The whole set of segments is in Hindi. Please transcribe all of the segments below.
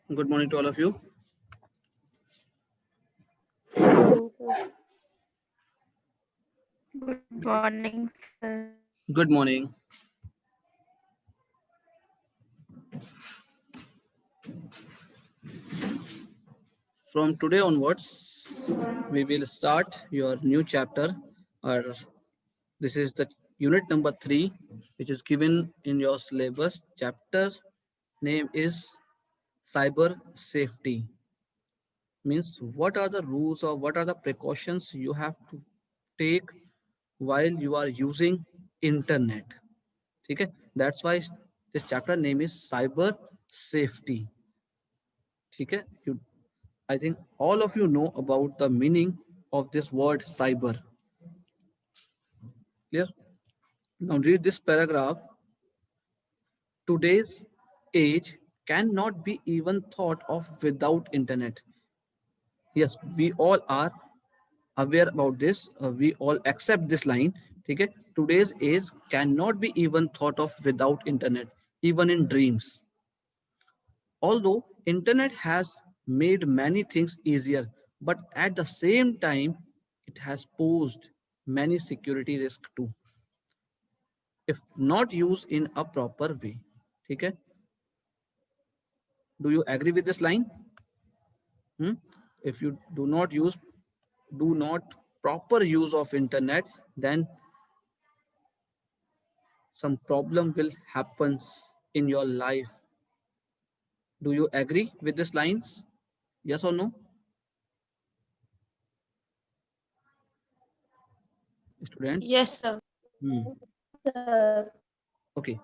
Good morning to all of you. Morning, sir. Good morning, sir. Good morning. From today onwards, we will start your new chapter. Or this is the unit number 3, which is given in your syllabus. Chapter name is cyber safety. Means what are the rules or what are the precautions you have to take while you are using internet. Okay, that's why this chapter name is cyber safety. Okay, I think all of you know about the meaning of this word cyber. Clear? Now read this paragraph. Today's age cannot be even thought of without internet. Yes, we all are aware about this. We all accept this line. Okay? Today's age cannot be even thought of without internet, even in dreams. Although internet has made many things easier, but at the same time, it has posed many security risks too, if not used in a proper way. Okay? Do you agree with this line? Hmm? If you do not proper use of internet, then some problem will happen in your life. Do you agree with these lines? Yes or no? Students? Yes, sir. Hmm. Sir, Okay.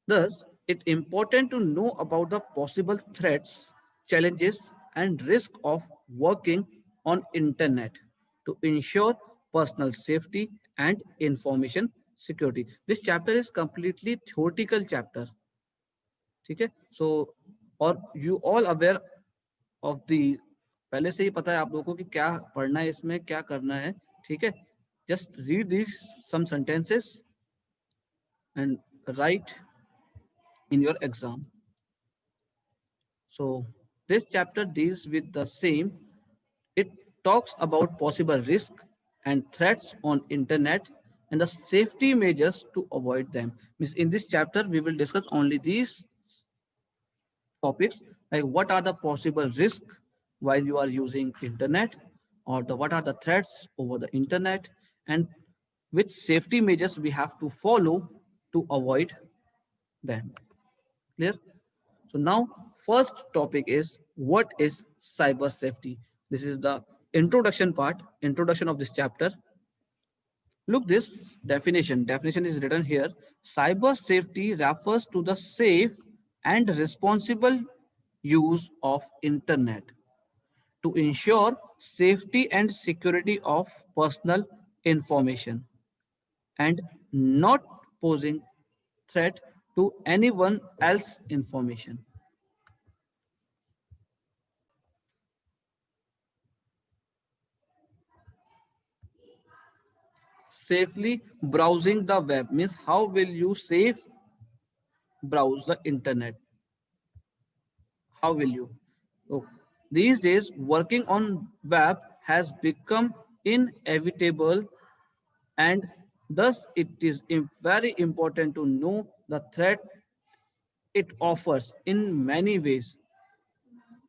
Thus, it's important to know about the possible threats, challenges, and risk of working on internet to ensure personal safety and information security. This chapter is completely theoretical chapter. ठीक है? So, और you all aware of the पहले से ही पता है आप लोगों को कि क्या पढ़ना है इसमें क्या करना है. ठीक है? Just read these some sentences and write in your exam. So this chapter deals with the same. It talks about possible risk and threats on internet and the safety measures to avoid them. Means in this chapter, we will discuss only these topics, like what are the possible risks while you are using internet, or what are the threats over the internet, and which safety measures we have to follow to avoid them. Clear? So now first topic is what is cyber safety. This is the introduction part, introduction of this chapter. Look this definition. Definition is written here. Cyber safety refers to the safe and responsible use of internet to ensure safety and security of personal information and not posing threat to anyone else information. Safely browsing the web means how will you safe browse the internet? How will you? Oh, these days, working on web has become inevitable, and thus it is very important to know the threat it offers in many ways.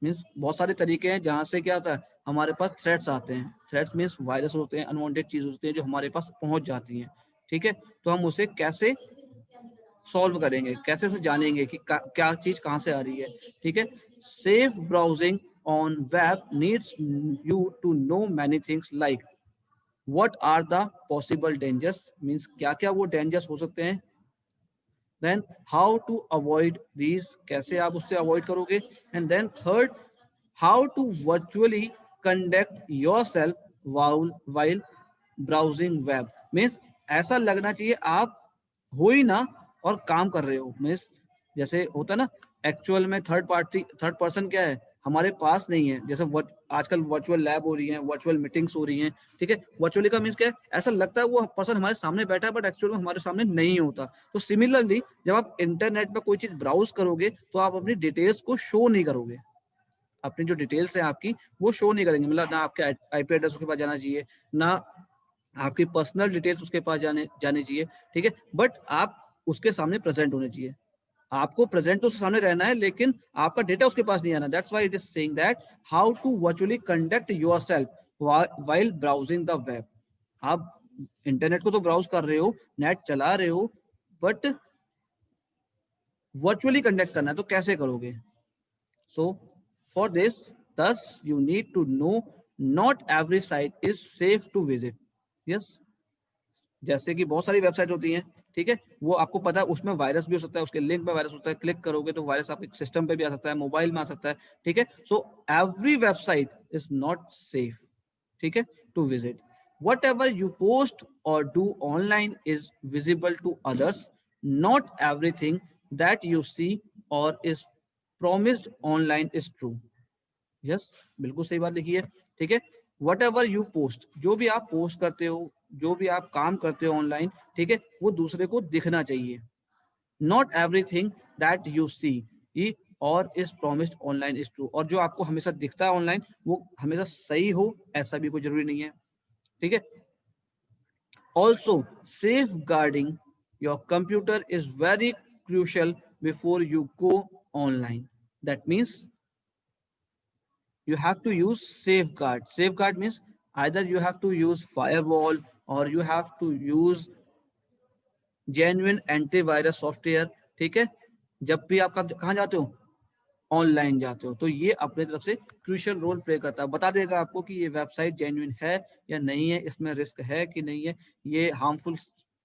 Means बहुत सारे तरीके हैं जहां से क्या होता है हमारे पास थ्रेट्स आते हैं. थ्रेट्स मीन्स वायरस होते हैं, अनवांटेड चीज होती है जो हमारे पास पहुंच जाती हैं. ठीक है, तो हम उसे कैसे सॉल्व करेंगे, कैसे उसे जानेंगे कि क्या चीज कहां से आ रही है. ठीक है, safe browsing on web needs you to know many things like what are the possible dangers, means क्या क्या वो डेंजर्स हो सकते हैं. Then how to avoid these, कैसे आप उससे अवॉइड करोगे. And then third, how to virtually conduct yourself while browsing web. Means ऐसा लगना चाहिए आप हो ही ना और काम कर रहे हो. मीन्स जैसे होता है ना, एक्चुअल में थर्ड पर्सन क्या है, हमारे पास नहीं है, जैसे आजकल वर्चुअल लैब हो रही है, वर्चुअल मीटिंग्स हो रही हैं, ठीक है, वर्चुअली का मीन्स क्या है, ऐसा लगता है वो पर्सन हमारे सामने बैठा है बट एक्चुअल में हमारे सामने नहीं होता। तो सिमिलरली जब आप इंटरनेट पर कोई चीज ब्राउज करोगे तो आप अपनी डिटेल्स को शो नहीं करोगे, अपनी जो डिटेल्स है आपकी वो शो नहीं करेंगे, मतलब ना आपके आईपी एड्रेस उसके पास जाना चाहिए, ना आपकी पर्सनल डिटेल्स उसके पास जाने चाहिए, ठीक है, बट आप उसके सामने प्रेजेंट होने चाहिए। आपको प्रेजेंट तो उसके सामने रहना है लेकिन आपका डेटा उसके पास नहीं आना। That's why it is saying that how to virtually conduct yourself while browsing the web. आप इंटरनेट को तो ब्राउज कर रहे हो, नेट चला रहे हो, बट वर्चुअली कंडक्ट करना है तो कैसे करोगे? So for this, thus you need to know not every site is safe to visit. Yes, जैसे कि बहुत सारी वेबसाइट होती हैं, ठीक है, वो आपको पता है उसमें वायरस भी हो सकता है, उसके लिंक पे वायरस होता है, क्लिक करोगे तो वायरस आपके सिस्टम पे भी आ सकता है, मोबाइल में आ सकता है, ठीक है। So every website is not safe, ठीक है, to visit. Whatever you post और do online is visible to others, not everything that you see और is promised online is true. Yes, बिल्कुल सही बात लिखी है, ठीक है। वट एवर यू पोस्ट, जो भी आप पोस्ट करते हो, जो भी आप काम करते हो ऑनलाइन, ठीक है, वो दूसरे को दिखना चाहिए। Not everything that you see और is promised online is true, और जो आपको हमेशा दिखता है ऑनलाइन वो हमेशा सही हो ऐसा भी कोई जरूरी नहीं है, ठीक है। Also safeguarding your computer is very crucial before you go online. That means you have to use safeguard. Safeguard means either you have to use firewall or you have to use genuine antivirus software, ठीक है। जब भी आप कहाँ जाते हो, ऑनलाइन जाते हो, तो ये अपने तरफ से क्रूशियल रोल प्ले करता है, बता देगा आपको कि ये वेबसाइट जेन्युइन है या नहीं है, इसमें रिस्क है कि नहीं है, ये हार्मफुल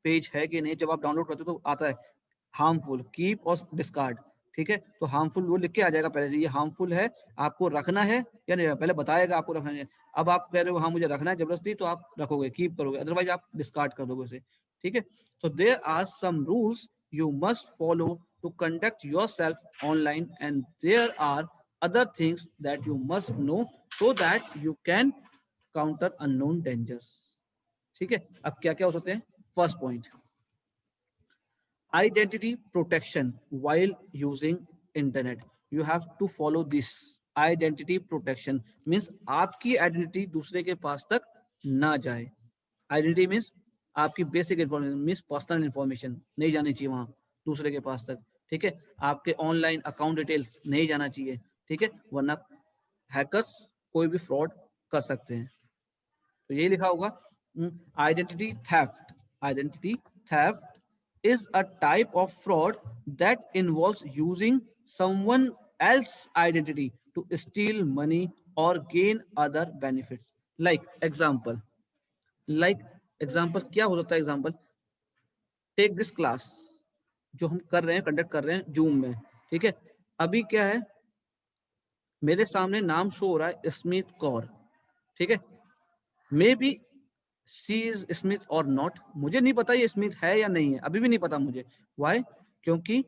पेज है कि नहीं। जब आप डाउनलोड करते हो तो आता है हार्मफुल, कीप और डिस्कार्ड, ठीक है, तो हार्मफुल वो लिख के आ जाएगा पहले से, ये हार्मफुल है, आपको रखना है या नहीं, पहले बताएगा आपको रखना है। अब आप कह रहे हो हाँ मुझे रखना है जबरदस्ती, तो आप रखोगे, कीप करोगे, अदरवाइज आप डिस्कार्ड कर दोगे उसे, ठीक है। So there are some rules you must follow to conduct yourself online, and there are other things that you must know so that you can counter unknown dangers, ठीक है। अब क्या क्या हो सकते हैं? First point, identity protection while using internet. You have to follow this. Identity protection means आपकी आइडेंटिटी दूसरे के पास तक ना जाए। आइडेंटिटी मीन्स आपकी basic information, means personal information नहीं जानी चाहिए वहां दूसरे के पास तक, ठीक है। आपके ऑनलाइन अकाउंट डिटेल्स नहीं जाना चाहिए, ठीक है, वरना हैकर्स कोई भी फ्रॉड कर सकते हैं। तो यही लिखा होगा, identity theft. Identity theft is a type of fraud that involves using someone else's identity to steal money or gain other benefits. Like example, like example क्या हो सकता है? एग्जाम्पल, टेक दिस क्लास जो हम कर रहे हैं, कंडक्ट कर रहे हैं जूम में, ठीक है। अभी क्या है, मेरे सामने नाम शो हो रहा है स्मिथ कौर, ठीक है, maybe she is Smith और नॉट, मुझे नहीं पता ये स्मिथ है या नहीं है, अभी भी नहीं पता मुझे। वाई? क्योंकि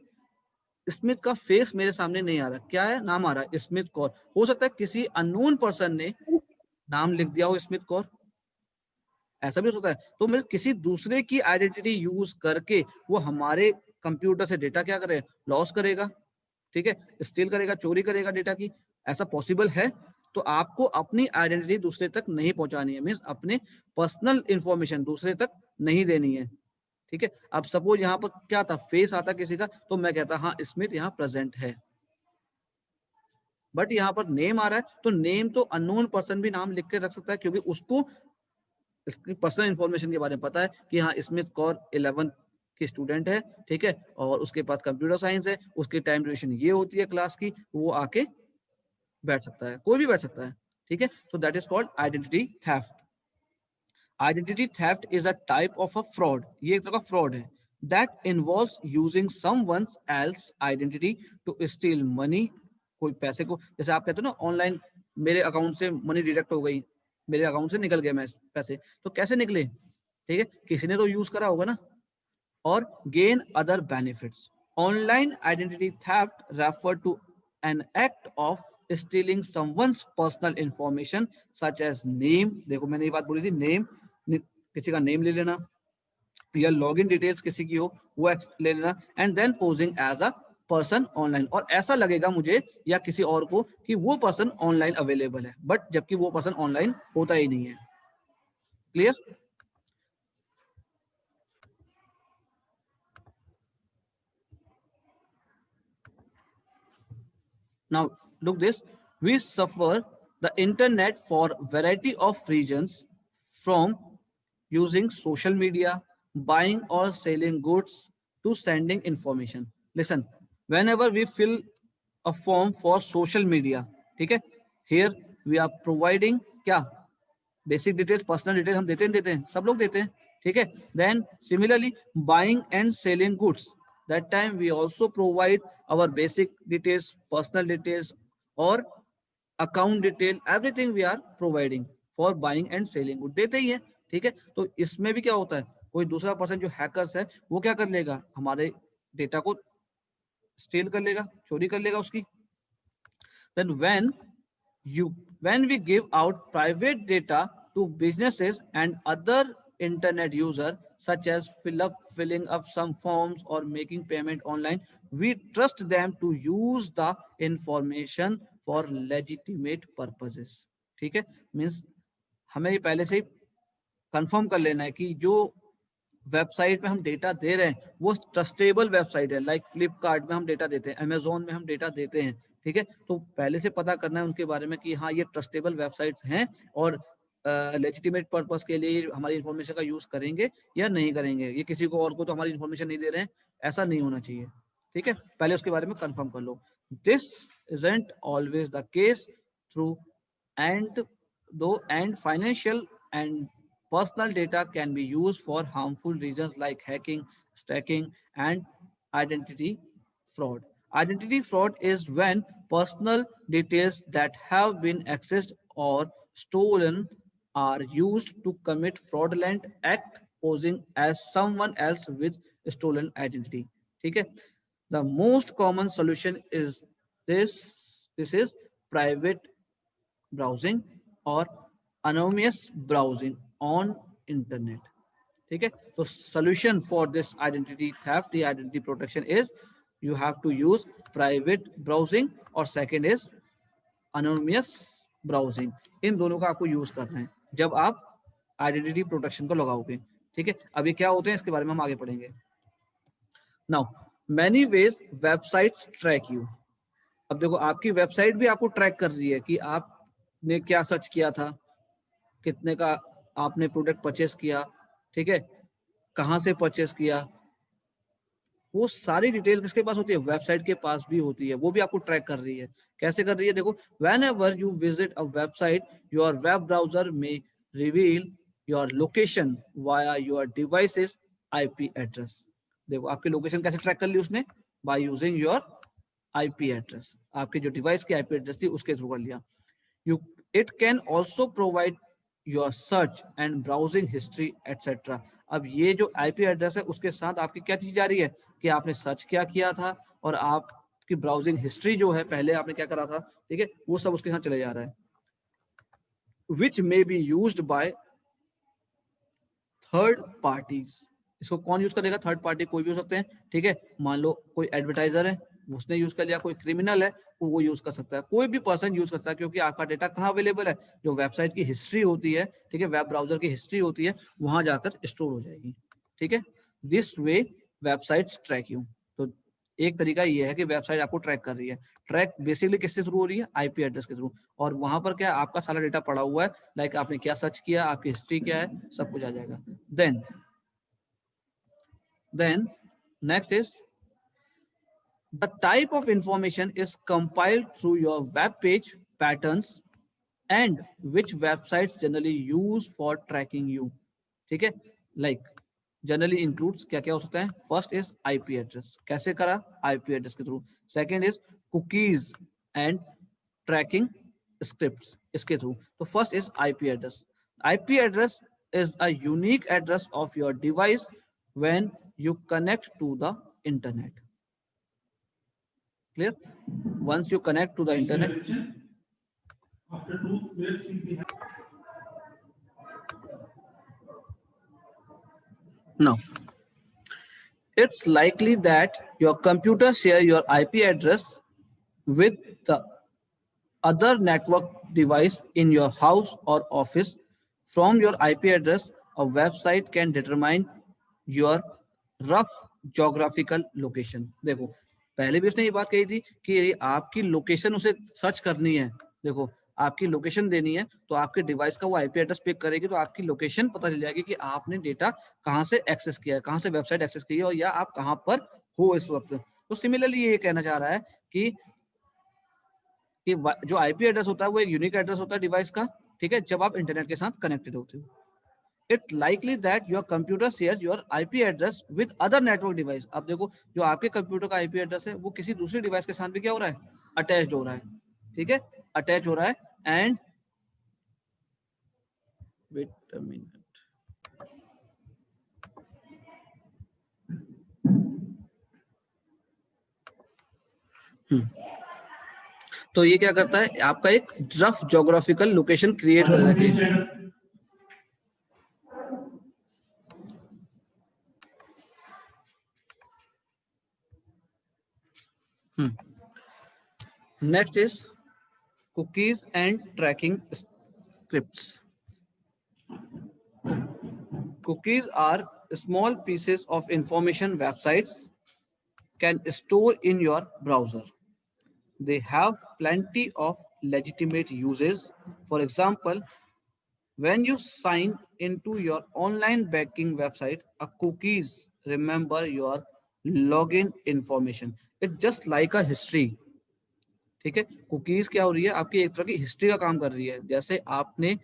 स्मिथ का फेस मेरे सामने नहीं आ रहा, क्या है, नाम आ रहा है स्मिथ कौर। हो सकता है किसी अननोन पर्सन ने नाम लिख दिया हो स्मिथ कौर, ऐसा भी हो सकता है। तो मैं किसी दूसरे की आइडेंटिटी यूज करके वो हमारे कंप्यूटर से डेटा क्या करे, लॉस करेगा, ठीक है, स्टील करेगा, चोरी करेगा डेटा की, ऐसा पॉसिबल है। तो आपको अपनी आइडेंटिटी दूसरे तक नहीं पहुंचानी है, मीन्स अपने पर्सनल इंफॉर्मेशन दूसरे तक नहीं देनी है, ठीक है। अब सपोज यहाँ पर क्या था, फेस आता किसी का, तो मैं कहता हाँ स्मिथ यहाँ प्रेजेंट है, बट यहाँ पर नेम आ रहा है, तो नेम तो अननोन पर्सन भी नाम लिख के रख सकता है, क्योंकि उसको इसकी पर्सनल इंफॉर्मेशन के बारे में पता है कि हाँ स्मिथ कौर 11 की स्टूडेंट है, ठीक है, और उसके पास कंप्यूटर साइंस है, उसकी टाइम ड्यूरेशन ये होती है क्लास की, वो आके बैठ सकता है, कोई भी बैठ सकता है, ठीक है। So that is called identity theft. Identity theft is a type of a fraud, ये एक तरह का फ्रॉड है, that involves using someone's else identity to steal money. कोई पैसे को, जैसे आप कहते हो ना ऑनलाइन मेरे अकाउंट से मनी डिडक्ट हो गई, मेरे अकाउंट से निकल गए पैसे, तो कैसे निकले, ठीक है, किसी ने तो यूज करा होगा ना। और gain other benefits. Online identity theft refer to an act of stealing someone's personal information such as name, देखो मैंने ये बात बोली थी, नेम, किसी का नेम ले लेना या लॉगिन डिटेल्स किसी की हो वो ले लेना, and then posing as a person online, और ऐसा लगेगा मुझे या किसी और को कि वो पर्सन ऑनलाइन अवेलेबल है, बट जबकि वो पर्सन ऑनलाइन होता ही नहीं है। Clear? Now look this, we suffer the internet for variety of reasons, from using social media, buying or selling goods, to sending information. Listen, whenever we fill a form for social media, ठीक है, here we are providing क्या, बेसिक डिटेल्स, पर्सनल डिटेल्स हम देते हैं, सब लोग देते हैं, ठीक है। Then similarly buying and selling goods, that time we also provide our basic details, personal details और account detail, everything we are providing for buying and selling good, देते ही है, ठीक है। तो इसमें भी क्या होता है, कोई दूसरा पर्सन जो हैकर्स है वो क्या कर लेगा, हमारे डेटा को स्टील कर लेगा, चोरी कर लेगा उसकी। Then when we give out private data to businesses and other internet user, such as filling up some forms or making payment online, we trust them to use the information for legitimate purposes, ठीक है। मीन्स हमें ये पहले से ही कंफर्म कर लेना है कि जो वेबसाइट में हम डेटा दे रहे हैं वो ट्रस्टेबल वेबसाइट है, लाइक फ्लिपकार्ट में हम डेटा देते हैं, अमेजोन में हम डेटा देते हैं, ठीक है। तो पहले से पता करना है उनके बारे में कि हाँ ये ट्रस्टेबल वेबसाइट्स हैं और लेजिटिमेट पर्पस के लिए हमारी इंफॉर्मेशन का यूज करेंगे या नहीं करेंगे, ये किसी को और को तो हमारी इंफॉर्मेशन नहीं दे रहे हैं, ऐसा नहीं होना चाहिए, ठीक है। पहले उसके बारे में कंफर्म कर लो। This isn't always the case through and though and financial and personal data can be used for harmful reasons like hacking, stacking, and identity fraud. Identity fraud is when personal details that have been accessed or stolen are used to commit fraudulent act posing as someone else with stolen identity. ठीक है? The most common solution is this. This is private browsing or anonymous browsing on internet, ठीक है। तो solution for this identity theft, the identity protection is you have to use private browsing और second is anonymous browsing, इन दोनों का आपको यूज करना है जब आप आइडेंटिटी प्रोटेक्शन को लगाओगे, ठीक है। अब ये क्या होते हैं इसके बारे में हम आगे पढ़ेंगे। Now many ways websites track you, अब देखो आपकी वेबसाइट भी आपको ट्रैक कर रही है कि आपने क्या सर्च किया था, कितने का आपने प्रोडक्ट परचेस किया, ठीक है, कहां से परचेस किया, वो सारी डिटेल किसके पास होती है, वेबसाइट के पास भी होती है, वो भी आपको ट्रैक कर रही है। कैसे कर रही है, देखो whenever you visit a website, your web browser may reveal your location via your device's IP address। देखो आपकी लोकेशन कैसे ट्रैक कर ली उसने, by using your IP address, आपके जो डिवाइस की IP एड्रेस थी उसके थ्रू कर लिया। It can also provide your search and browsing history etc। अब ये जो IP एड्रेस है उसके साथ आपकी क्या चीज जा रही है कि आपने सर्च क्या किया था और आपकी ब्राउजिंग हिस्ट्री जो है पहले आपने क्या करा था, ठीक है, वो सब उसके साथ चले जा रहा है। Which may be used by third parties, इसको कौन यूज करेगा, थर्ड पार्टी कोई भी हो सकते हैं, ठीक है। मान लो कोई एडवर्टाइजर है उसने यूज कर लिया, कोई क्रिमिनल है वो यूज कर सकता है, कोई भी पर्सन यूज कर सकता है, क्योंकि आपका डेटा कहाँ अवेलेबल है, जो वेबसाइट की हिस्ट्री होती है, ठीक है, वेब ब्राउजर की हिस्ट्री होती है, वहां जाकर स्टोर हो जाएगी, ठीक है। This way websites track you, तो एक तरीका ये है कि वेबसाइट आपको ट्रैक कर रही है। ट्रैक बेसिकली किससे थ्रू हो रही है, आईपी एड्रेस के थ्रू, और वहां पर क्या आपका सारा डेटा पड़ा हुआ है, लाइक आपने क्या सर्च किया, आपकी हिस्ट्री क्या है, सब कुछ आ जाएगा। Then next is the type of information is compiled through your web page patterns and which websites generally use for tracking you, ठीक है। like generally includes क्या क्या हो सकता है, first is IP address, कैसे करा, IP address के through, second is cookies and tracking scripts इसके थ्रू। तो first is IP address। IP address is a unique address of your device when you connect to the internet, clear। once you connect to the internet, No. It's likely that your computer share your IP address with the other network device in your house or office. From your IP address, a website can determine your rough geographical location. देखो, पहले भी उसने ये बात कही थी कि यदि आपकी लोकेशन उसे सर्च करनी है, देखो आपकी लोकेशन देनी है तो आपके डिवाइस का वो आईपी एड्रेस पिक करेगी, तो आपकी लोकेशन पता चल जाएगी कि आपने डेटा कहाँ से एक्सेस किया है, कहाँ से वेबसाइट एक्सेस की है, और या आप कहाँ पर हो इस वक्त। तो सिमिलरली ये कहना चाह रहा है कि जो आईपी एड्रेस होता है वो एक यूनिक एड्रेस होता है डिवाइस का, ठीक है, जब आप इंटरनेट के साथ कनेक्टेड होते हो। It's likely that your computer shares your IP address with other network device. अब देखो, जो आपके कंप्यूटर का आईपी एड्रेस है वो किसी दूसरी डिवाइस के साथ भी क्या हो रहा है, अटैच्ड हो रहा है, ठीक है, अटैच हो रहा है। एंड वेट अ मिनट, तो ये क्या करता है, आपका एक रफ ज्योग्राफिकल लोकेशन क्रिएट कर देता है। Next is cookies and tracking scripts. Cookies are small pieces of information websites can store in your browser. They have plenty of legitimate uses. For example, when you sign into your online banking website, a cookies remember your login information. It's just like a history. ठीक है, कुकीज क्या हो रही है, आपकी एक तरह की हिस्ट्री का काम कर रही है। जैसे आपने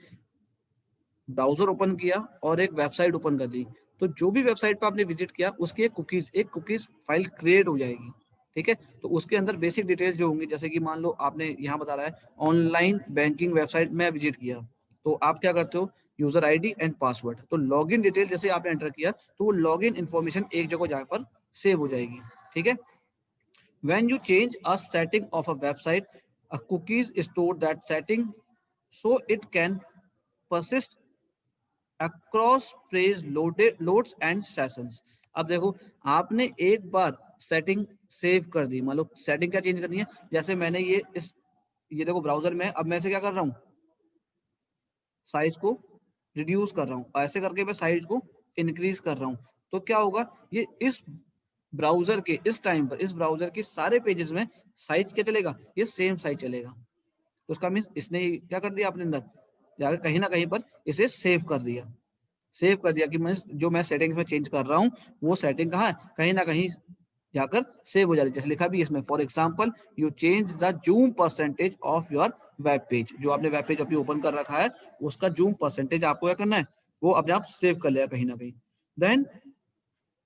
ब्राउजर ओपन किया और एक वेबसाइट ओपन कर ली, तो जो भी वेबसाइट पर आपने विजिट किया उसकी एक कुकीज फाइल क्रिएट हो जाएगी, ठीक है। तो उसके अंदर बेसिक डिटेल्स जो होंगी, जैसे कि मान लो आपने यहाँ बता रहा है ऑनलाइन बैंकिंग वेबसाइट में विजिट किया, तो आप क्या करते हो, यूजर आईडी एंड पासवर्ड, तो लॉगिन डिटेल जैसे आपने एंटर किया तो वो लॉगिन इन्फॉर्मेशन एक जगह जाकर सेव हो जाएगी, ठीक है। When you change a setting of a website, a cookies store that setting so it can persist across page loads and sessions. अब देखो, आपने एक बार सेटिंग सेव कर दी, मान लो सेटिंग क्या चेंज करनी है, जैसे मैंने ये देखो ब्राउजर में, अब मैं इसे क्या कर रहा हूँ, साइज को रिड्यूस कर रहा हूँ, ऐसे करके मैं साइज को इंक्रीज कर रहा हूँ। तो क्या होगा, ये इस ब्राउजर के इस टाइम पर इस ब्राउजर के सारे पेजेस में साइज क्या चलेगा, ये सेम साइज चलेगा। तो उसका मीन्स इसने क्या कर दिया, अपने अंदर जाकर कहीं ना कहीं पर इसे सेव कर दिया कि मैं सेटिंग्स में चेंज कर रहा हूँ वो सेटिंग कहाँ है, कहीं ना कहीं जाकर सेव हो जा रही है। जैसे लिखा भी इसमें, for example you change the zoom percentage of your web page, जो आपने वेब पेज अभी ओपन कर रखा है उसका जूम परसेंटेज आपको क्या करना है, वो अपने आप सेव कर लेगा कहीं ना कहीं। Then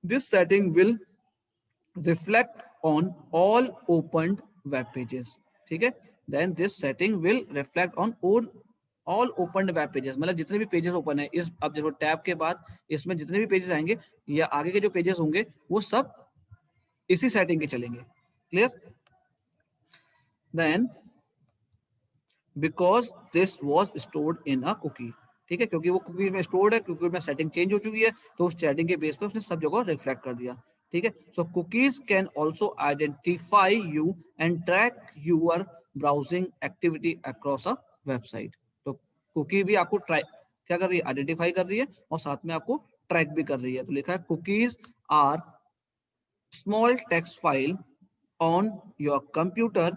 this setting will reflect on all opened web pages, ठीक है। then this setting will reflect on all opened web pages, मतलब जितने भी पेजेस ओपन है इस, अब देखो टैब के बाद इसमें जितने भी पेजेस आएंगे या आगे के जो पेजेस होंगे वो सब इसी सेटिंग के चलेंगे, clear. then because this was stored in a cookie, ठीक है, क्योंकि वो कुकी में स्टोर्ड है, क्योंकि में सेटिंग चेंज हो चुकी है, तो उस सेटिंग के बेस पे उसने सब जगह रिफ्लेक्ट कर दिया, ठीक है। So cookies can also identify you and track your browsing activity across a website. तो कुकी भी आपको क्या कर रही है, आइडेंटिफाई कर रही है और साथ में आपको ट्रैक भी कर रही है। तो लिखा है cookies are small text file on your computer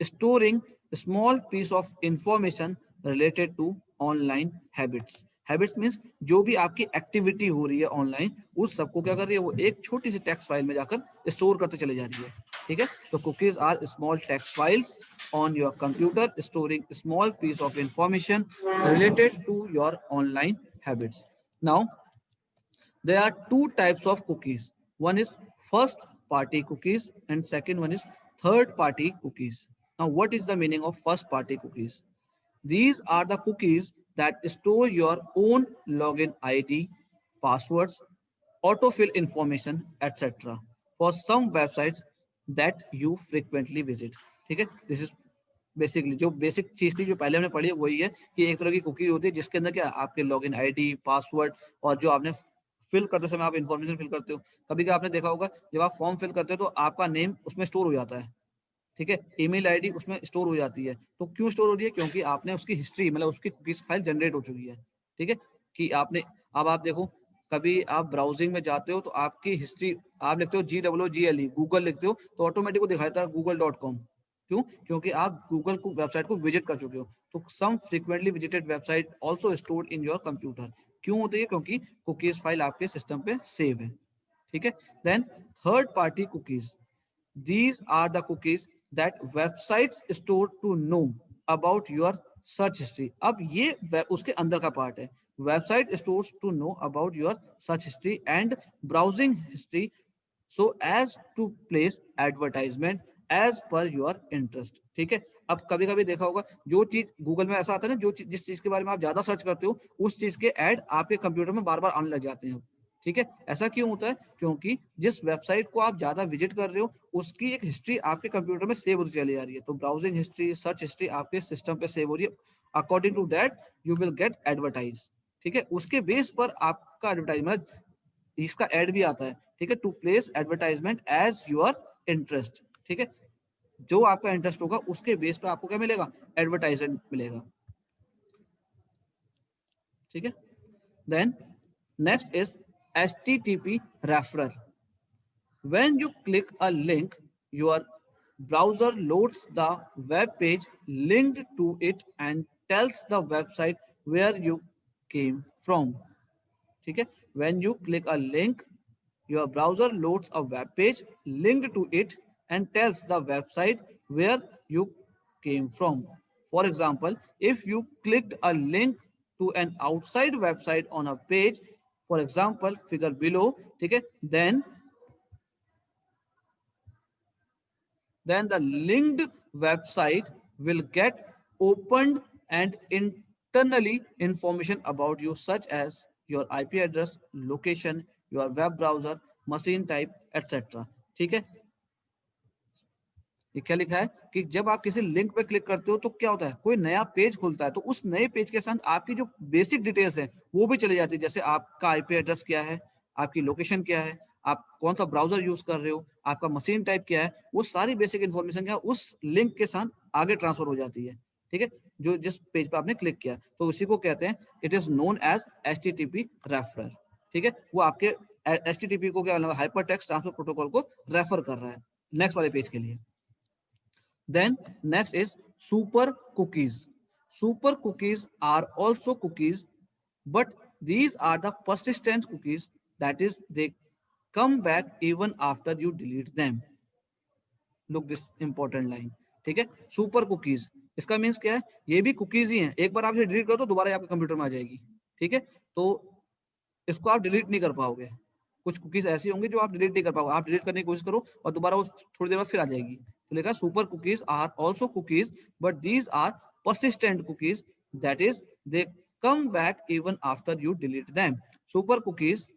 storing a small piece of information related to online habits. Habits means जो भी आपकी एक्टिविटी हो रही है ऑनलाइन उस सबको क्या कर रही है, वो एक छोटी सी टेक्स्ट फाइल में जाकर स्टोर करते चले जा रही है, ठीक है। तो cookies are small text files on your computer storing small piece of information related to your online habits. Now there are two types of cookies. One is first party cookies and second one is third party cookies. Now, what is the meaning of first party cookies? These are the cookies that store your own login ID, passwords, autofill information, etc. for some websites that you frequently visit. ठीक है, this is बेसिकली जो बेसिक चीज थी जो पहले हमने पढ़ी वही है कि एक तरह की कुकी होती है जिसके अंदर क्या आपके लॉगिन आईडी, पासवर्ड और जो आपने फिल करते समय आप इन्फॉर्मेशन फिल करते हो। कभी कभी आपने देखा होगा जब आप फॉर्म फिल करते हो तो आपका नेम उसमें स्टोर हो जाता है, ठीक है, ईमेल आईडी उसमें स्टोर हो जाती है। तो क्यों स्टोर हो रही है? क्योंकि आपने उसकी हिस्ट्री मतलब उसकी कुकीज फाइल जनरेट हो चुकी है, ठीक है, कि आपने अब आप देखो कभी आप ब्राउजिंग में जाते हो तो आपकी हिस्ट्री आप लिखते हो GWGLE गूगल लिखते हो तो ऑटोमेटिक वो दिखाता है google.com। क्यों? क्योंकि आप गूगल को वेबसाइट को विजिट कर चुके हो। तो some frequently visited website also stored in your computer. क्यों होती है? क्योंकि कुकीज फाइल आपके सिस्टम पे सेव है, ठीक है। Then third party cookies, these are the cookies that websites store to know about your search history। अब ये उसके अंदर का पार्ट है। Website stores to know about your search history and browsing history so as to place advertisement as per your interest, ठीक है। अब कभी कभी देखा होगा जो चीज गूगल में ऐसा आता है ना, जो जिस चीज के बारे में आप ज्यादा सर्च करते हो उस चीज के ऐड आपके कंप्यूटर में बार बार आने लग जाते हैं, ठीक है। ऐसा क्यों होता है? क्योंकि जिस वेबसाइट को आप ज्यादा विजिट कर रहे हो उसकी एक हिस्ट्री आपके कंप्यूटर में सेव होती चली जा रही है। तो ब्राउजिंग हिस्ट्री, सर्च हिस्ट्री आपके सिस्टम पे सेव हो रही है। According to that you will get advertise, ठीक है। उसके बेस पर आपका एडवर्टाइजमेंट इसका एड भी आता है, ठीक है, to place advertisement as your interest, ठीक है। जो आपका इंटरेस्ट होगा उसके बेस पर आपको क्या मिलेगा? एडवर्टाइजमेंट मिलेगा, ठीक है। Then next is HTTP referrer। When you click a link, your browser loads the web page linked to it and tells the website where you came from, ठीक है। When you click a link, your browser loads a web page linked to it and tells the website where you came from। For example, if you clicked a link to an outside website on a page, for example, figure below, ठीक है, then the linked website will get opened and internally information about you such as your IP address, location, your web browser, machine type, etc, ठीक है। ये क्या लिखा है कि जब आप किसी लिंक पे क्लिक करते हो तो क्या होता है? कोई नया पेज खुलता है तो उस नए पेज के साथ आपकी जो बेसिक डिटेल्स है वो भी चली जाती है, जैसे आपका आईपी एड्रेस क्या है, आपकी लोकेशन क्या है, आप कौन सा ब्राउजर यूज कर रहे हो, आपका मशीन टाइप क्या है, वो सारी बेसिक इन्फॉर्मेशन क्या उस लिंक के साथ आगे ट्रांसफर हो जाती है, ठीक है, जो जिस पेज पर आपने क्लिक किया। तो उसी को कहते हैं, it is known as HTTP referrer, ठीक है। वो आपके HTTP को क्या हाइपर टेक्स्ट ट्रांसफर प्रोटोकॉल को रेफर कर रहा है नेक्स्ट वाले पेज के लिए। Then next is super cookies। Super cookies are also cookies, but these are the persistent cookies, that is they come back even after you delete them। Look this important line, ठीक है। सुपर कुकीज इसका मीन्स क्या है? ये भी कुकीज ही हैं, एक बार आप इसे डिलीट करो तो दोबारा आपके कंप्यूटर में आ जाएगी, ठीक है। तो इसको आप डिलीट नहीं कर पाओगे। कुछ कुकीज ऐसी होंगी जो आप डिलीट नहीं कर पाओगे, आप डिलीट करने की कोशिश करो और दोबारा वो थोड़ी देर बाद फिर आ जाएगी। तो लिखा super cookies are also cookies but these are persistent cookies, that is they come back even after you delete them। super cookies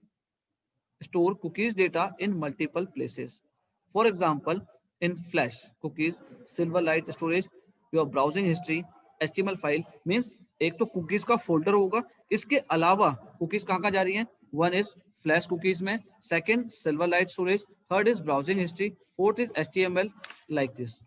store cookies data in multiple places, for example in flash cookies, silverlight storage, your browsing history, HTML file. Means एक तो कुकीज का फोल्डर होगा, इसके अलावा कुकीज कहाँ कहाँ जा रही हैं? वन इज फ्लैश कुकीज में, second silver light storage, third is browsing history, fourth is HTML like this.